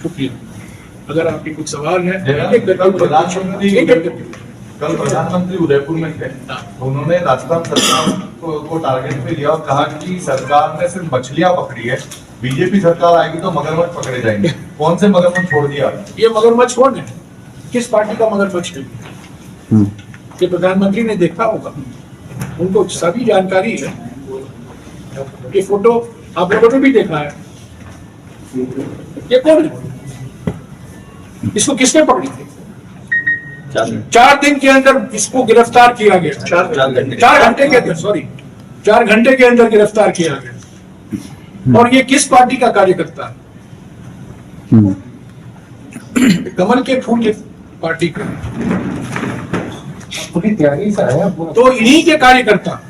शुक्रिया। अगर आपके कुछ सवाल है कल प्रधानमंत्री उदयपुर में थे, उन्होंने राजस्थान सरकार को टारगेट पे लिया और कहा कि सरकार ने सिर्फ मछलियां पकड़ी है, बीजेपी सरकार आएगी तो मगरमच्छ पकड़े जाएंगे। कौन से मगरमच्छ छोड़ दिया? ये मगरमच्छ कौन है? किस पार्टी का मगरमच्छ है? ये प्रधानमंत्री ने देखा होगा, उनको सभी जानकारी है। ये फोटो आप लोगों ने भी देखा है। ये कौन है? इसको किसने पकड़ी थी? 4 दिन के अंदर इसको गिरफ्तार किया गया। 4 घंटे के अंदर, सॉरी 4 घंटे के अंदर गिरफ्तार किया गया। और ये किस पार्टी का कार्यकर्ता है? कमल के फूल के पार्टी का। पूरी तैयारी से आया। तो इन्हीं के कार्यकर्ता,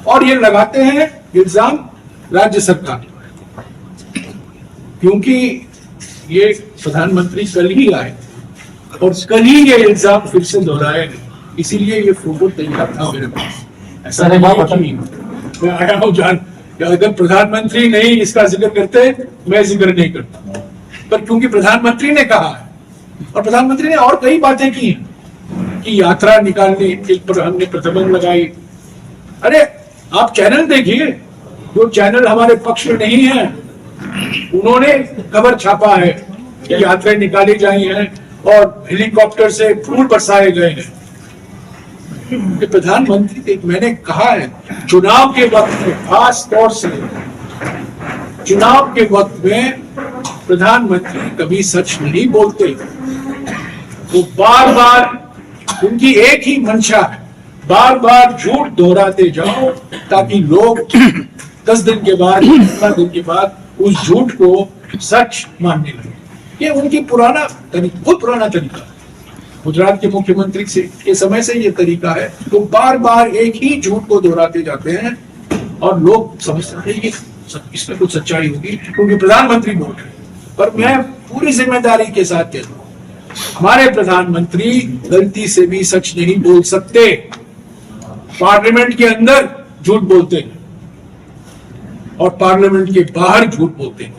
और ये लगाते हैं इल्जाम राज्य सरकार, क्योंकि ये प्रधानमंत्री कल ही आए और कल ही ये इल्जाम फिर से दोहराए, इसीलिए ये फोटो तैयार था मेरे पास। ऐसा नहीं मैं आया हूँ जान, अगर प्रधानमंत्री नहीं इसका जिक्र करते मैं जिक्र नहीं करता, पर क्योंकि प्रधानमंत्री ने कहा है और प्रधानमंत्री ने और कई बातें की कि यात्रा निकालने पर हमने प्रतिबंध लगाई। अरे आप चैनल देखिए, जो चैनल हमारे पक्ष में नहीं है उन्होंने खबर छापा है कि यात्राएं निकाली जाई हैं और हेलीकॉप्टर से फूल बरसाए गए हैं। प्रधानमंत्री, मैंने कहा है चुनाव के वक्त में, खास तौर से चुनाव के वक्त में प्रधानमंत्री कभी सच नहीं बोलते। वो बार बार, उनकी एक ही मंशा है, बार बार झूठ दोहराते जाओ ताकि लोग 10 दिन के बाद, 15 दिन के बाद उस झूठ को सच मानने लगे। ये उनकी बहुत पुराना तरीका है। गुजरात के मुख्यमंत्री से के समय से ये तरीका है, तो बार बार एक ही झूठ को दोहराते जाते हैं और लोग समझते हैं कि इसमें कुछ सच्चाई होगी क्योंकि प्रधानमंत्री बोल रहे हैं। पर मैं पूरी जिम्मेदारी के साथ कहता हूँ, हमारे प्रधानमंत्री गलती से भी सच नहीं बोल सकते। पार्लियामेंट के अंदर झूठ बोलते हैं और पार्लियामेंट के बाहर झूठ बोलते हैं।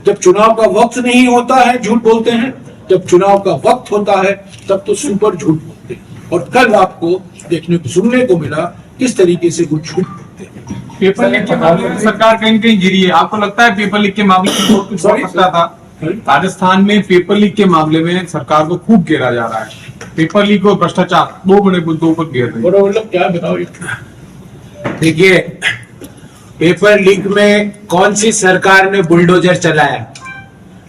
जब चुनाव का वक्त नहीं होता है झूठ बोलते हैं, जब चुनाव का वक्त होता है तब तो सुपर झूठ बोलते हैं। और कल आपको देखने को, सुनने को मिला किस तरीके से कुछ झूठ बोलते हैं। पेपर लीक के मामले में सरकार कहीं कहीं गिरी है। आपको लगता है पेपर लीक के मामले में बहुत कुछ हो सकता था? राजस्थान में पेपर लीक के मामले में सरकार को खूब घेरा जा रहा है। पेपर लीक और भ्रष्टाचार दो बड़े मुद्दों पर घेर रहे हैं। मतलब क्या बताओ? देखिए, पेपर लीक में कौन सी सरकार ने बुलडोजर चलाया?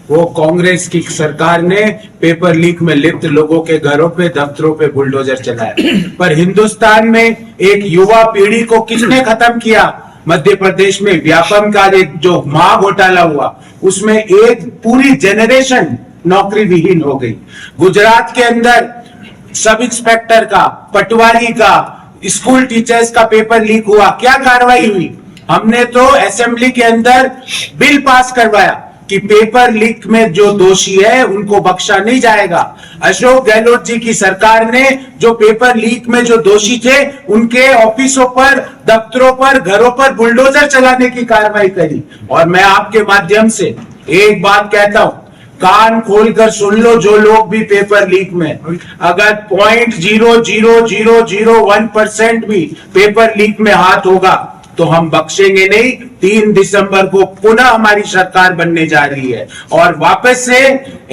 वो कांग्रेस की सरकार ने पेपर लीक में लिप्त लोगों के घरों पे, दफ्तरों पे बुलडोजर चलाया। पर हिंदुस्तान में एक युवा पीढ़ी को किसने खत्म किया? मध्य प्रदेश में व्यापम का एक जो मां घोटाला हुआ, उसमें एक पूरी जनरेशन नौकरी विहीन हो गई। गुजरात के अंदर सब इंस्पेक्टर का, पटवारी का, स्कूल टीचर्स का पेपर लीक हुआ, क्या कार्रवाई हुई? हमने तो असेंबली के अंदर बिल पास करवाया कि पेपर लीक में जो दोषी है उनको बख्शा नहीं जाएगा। अशोक गहलोत जी की सरकार ने जो पेपर लीक में जो दोषी थे उनके ऑफिसों पर, दफ्तरों पर, घरों पर बुलडोजर चलाने की कार्रवाई करी। और मैं आपके माध्यम से एक बात कहता हूं, कान खोलकर सुन लो जो लोग भी पेपर लीक में, अगर 0.00001% भी पेपर लीक में हाथ होगा तो हम बख्शेंगे नहीं। 3 दिसंबर को पुनः हमारी सरकार बनने जा रही है और वापस से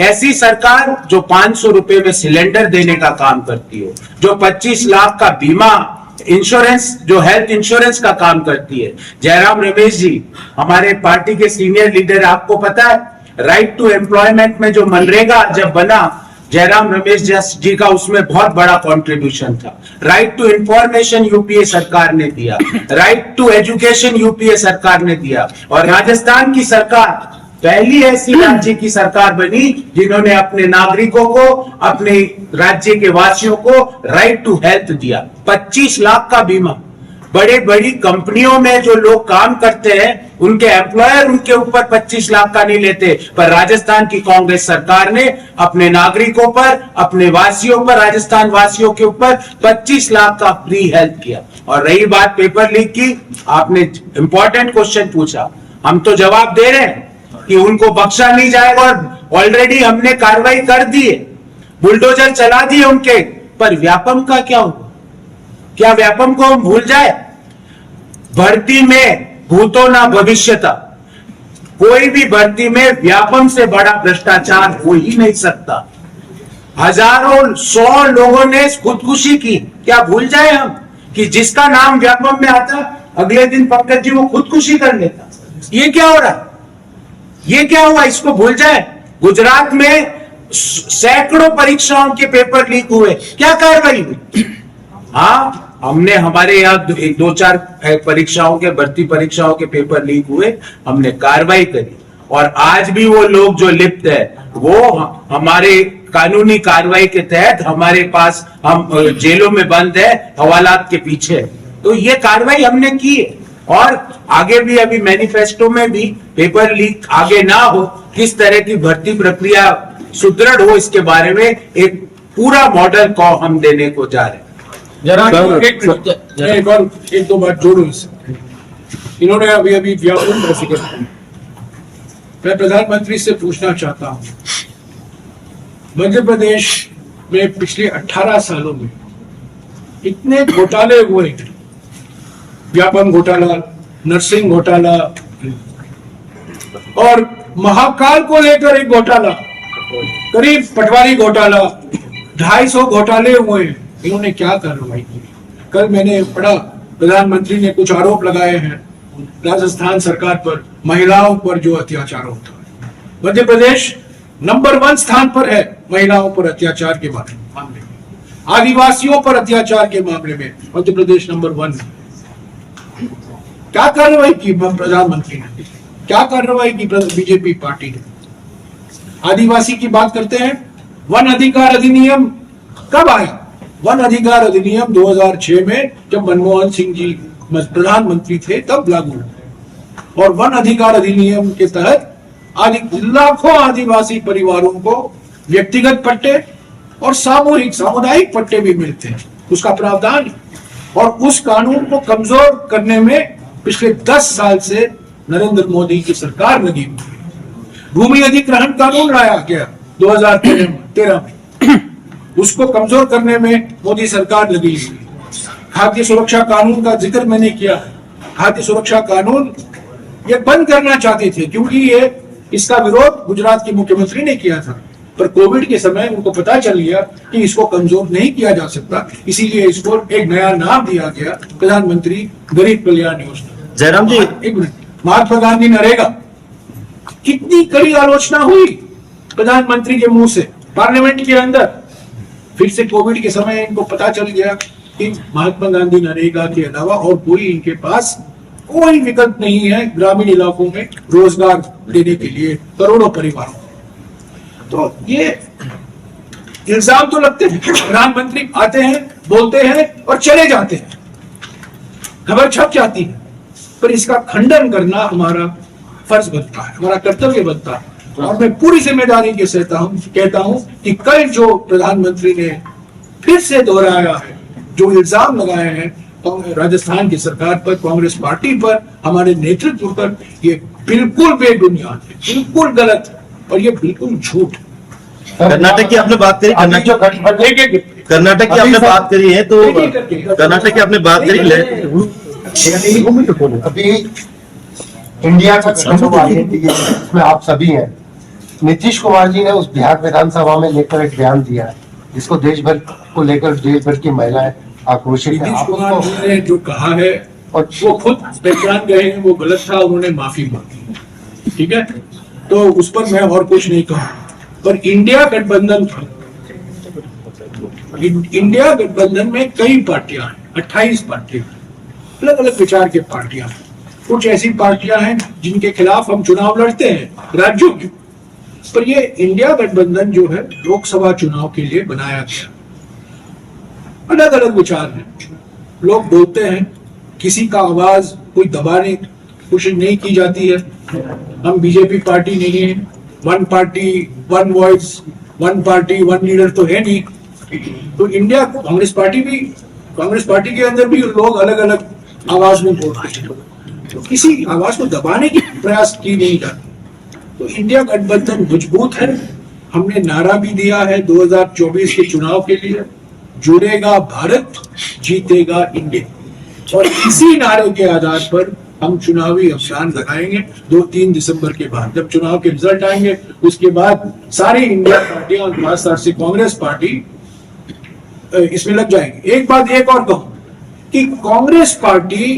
ऐसी सरकार जो 500 रुपए में सिलेंडर देने का काम करती हो, जो 25 लाख का बीमा इंश्योरेंस, जो हेल्थ इंश्योरेंस का काम करती है। जयराम रमेश जी हमारे पार्टी के सीनियर लीडर, आपको पता है राइट टू एम्प्लॉयमेंट में जो मनरेगा जब बना, जयराम रमेश जी का उसमें बहुत बड़ा कंट्रीब्यूशन था। राइट टू इंफॉर्मेशन यूपीए सरकार ने दिया, राइट टू एजुकेशन यूपीए सरकार ने दिया। और राजस्थान की सरकार पहली ऐसी राज्य की सरकार बनी जिन्होंने अपने नागरिकों को, अपने राज्य के वासियों को राइट टू हेल्थ दिया। 25 लाख का बीमा। बड़े बड़ी कंपनियों में जो लोग काम करते हैं उनके एम्प्लॉयर उनके ऊपर 25 लाख का नहीं लेते, पर राजस्थान की कांग्रेस सरकार ने अपने नागरिकों पर, अपने वासियों पर, राजस्थान वासियों के ऊपर 25 लाख का फ्री हेल्थ किया। और रही बात पेपर लीक की, आपने इंपॉर्टेंट क्वेश्चन पूछा, हम तो जवाब दे रहे हैं कि उनको बख्शा नहीं जाएगा, और ऑलरेडी हमने कार्रवाई कर दी है, बुलडोजर चला दिए उनके। पर व्यापम का क्या हुआ? क्या व्यापम को हम भूल जाए? भर्ती में भूतो ना भविष्यता, कोई भी भर्ती में व्यापम से बड़ा भ्रष्टाचार हो ही नहीं सकता। हजारों 100 लोगों ने खुदकुशी की, क्या भूल जाए हम कि जिसका नाम व्यापम में आता अगले दिन पंकज जी वो खुदकुशी कर लेता? ये क्या हो रहा है? ये क्या हुआ? इसको भूल जाए। गुजरात में सैकड़ों परीक्षाओं के पेपर लीक हुए, क्या कार्रवाई हुई? हाँ, हमने हमारे यहाँ 2-4 परीक्षाओं के, भर्ती परीक्षाओं के पेपर लीक हुए, हमने कार्रवाई करी। और आज भी वो लोग जो लिप्त है वो हमारे कानूनी कार्रवाई के तहत हमारे पास, हम जेलों में बंद है, हवालात के पीछे। तो ये कार्रवाई हमने की है, और आगे भी अभी मैनिफेस्टो में भी पेपर लीक आगे ना हो, किस तरह की भर्ती प्रक्रिया सुदृढ़ हो, इसके बारे में एक पूरा मॉडल को हम देने को जा रहे हैं। जरा एक दो बात जोड़ू इससे। इन्होंने अभी व्यापम का जिक्र किया। मैं प्रधानमंत्री से पूछना चाहता हूं, मध्य प्रदेश में पिछले 18 सालों में इतने घोटाले हुए, व्यापम घोटाला, नर्सिंग घोटाला, और महाकाल को लेकर एक घोटाला, करीब पटवारी घोटाला, 250 घोटाले हुए। इन्होंने क्या कार्रवाई की? कल मैंने पढ़ा, प्रधानमंत्री ने कुछ आरोप लगाए हैं राजस्थान सरकार पर, महिलाओं पर जो अत्याचार होता है। मध्य प्रदेश नंबर 1 स्थान पर है महिलाओं पर अत्याचार के मामले में, आदिवासियों पर अत्याचार के मामले में मध्य प्रदेश नंबर 1 है। क्या कार्रवाई की प्रधानमंत्री ने? क्या कार्रवाई की बीजेपी पार्टी ने? आदिवासी की बात करते हैं, वन अधिकार अधिनियम कब आया? वन अधिकार अधिनियम 2006 में, जब मनमोहन सिंह जी प्रधानमंत्री थे तब लागू हुआ। और वन अधिकार अधिनियम के तहत लाखों आदिवासी परिवारों को व्यक्तिगत पट्टे और सामुदायिक पट्टे भी मिलते हैं, उसका प्रावधान है। और उस कानून को कमजोर करने में पिछले 10 साल से नरेंद्र मोदी की सरकार लगी हुई है। भूमि अधिग्रहण कानून लाया गया 2013 में, उसको कमजोर करने में मोदी सरकार लगी हुई है। खाद्य सुरक्षा कानून का जिक्र मैंने किया। खाद्य सुरक्षा कानून ये बंद करना चाहते थे, क्योंकि इसका विरोध गुजरात के मुख्यमंत्री ने किया था, पर कोविड के समय उनको पता चल गया कि इसको कमजोर नहीं किया जा सकता, इसीलिए इसको एक नया नाम दिया गया, प्रधानमंत्री गरीब कल्याण योजना। जयराम जी, एक मिनट, महात्मा गांधी नरेगा, कितनी कड़ी आलोचना हुई प्रधानमंत्री के मुंह से पार्लियामेंट के अंदर। फिर से कोविड के समय इनको पता चल गया कि महात्मा गांधी नरेगा के अलावा और कोई इनके पास कोई विकल्प नहीं है ग्रामीण इलाकों में रोजगार देने के लिए करोड़ों परिवारों को। तो ये इल्जाम तो लगते हैं, प्रधानमंत्री आते हैं, बोलते हैं और चले जाते हैं, खबर छप जाती है, पर इसका खंडन करना हमारा फर्ज बनता है, हमारा कर्तव्य बनता है। और मैं पूरी जिम्मेदारी के साथ कहता हूं कि कल जो प्रधानमंत्री ने फिर से दोहराया है, जो इल्जाम लगाए हैं राजस्थान की सरकार पर, कांग्रेस पार्टी पर, हमारे नेतृत्व पर, ये बिल्कुल बेबुनियाद है, बिल्कुल गलत है, और ये बिल्कुल झूठ है। कर्नाटक की आपने बात करी, कर्नाटक की आपने बात करी है, तो कर्नाटक की आपने बात करी अभी इंडिया का गठन हुआ है, इसमें आप सभी हैं। नीतीश कुमार जी ने उस बिहार विधानसभा में लेकर एक बयान दिया है, जिसको देश भर को लेकर देश भर की महिलाएं आक्रोशित हैं। नीतीश कुमार जी ने जो कहा है और वो खुद पहचान गए हैं वो गलत था, उन्होंने माफी मांगी, ठीक है, तो उस पर मैं और कुछ नहीं कहूँ। पर इंडिया गठबंधन था, इंडिया गठबंधन में कई पार्टियां हैं, 28 पार्टियां, अलग अलग विचार के पार्टियां हैं। कुछ ऐसी पार्टियां हैं जिनके खिलाफ हम चुनाव लड़ते हैं राज्यों के, पर ये इंडिया गठबंधन जो है लोकसभा चुनाव के लिए बनाया गया। अलग अलग विचार हैं, लोग बोलते हैं, किसी का आवाज कोई दबाने की कोशिश नहीं की जाती है। हम बीजेपी पार्टी नहीं है, one party one voice, one party one leader तो है नहीं। तो इंडिया कांग्रेस पार्टी के अंदर भी लोग अलग अलग आवाज में बोल रहे हैं, तो किसी आवाज को दबाने की प्रयास की नहीं जाती। तो इंडिया गठबंधन मजबूत है। हमने नारा भी दिया है 2024 के चुनाव के लिए, जुड़ेगा भारत, जीतेगा इंडिया। और इसी नारे के आधार पर हम चुनावी अभियान लगाएंगे 2-3 दिसंबर के बाद। जब चुनाव के रिजल्ट आएंगे उसके बाद सारी इंडिया पार्टियां और खासतौर से कांग्रेस पार्टी इसमें लग जाएंगे। एक बात एक और कहूं कि कांग्रेस पार्टी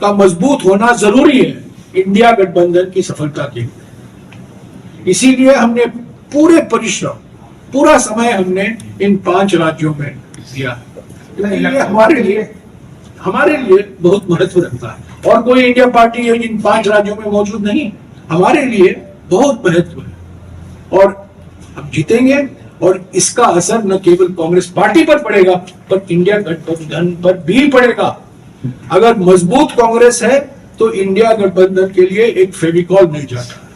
का मजबूत होना जरूरी है इंडिया गठबंधन की सफलता के लिए। इसीलिए हमने पूरे परिश्रम, पूरा समय हमने इन 5 राज्यों में दिया है। ये हमारे लिए बहुत महत्व रखता है। और कोई इंडिया पार्टी इन 5 राज्यों में मौजूद नहीं, हमारे लिए बहुत महत्व है। और हम जीतेंगे और इसका असर न केवल कांग्रेस पार्टी पर पड़ेगा पर इंडिया गठबंधन पर भी पड़ेगा। अगर मजबूत कांग्रेस है तो इंडिया गठबंधन के लिए एक फेविकॉल मिल जाता है।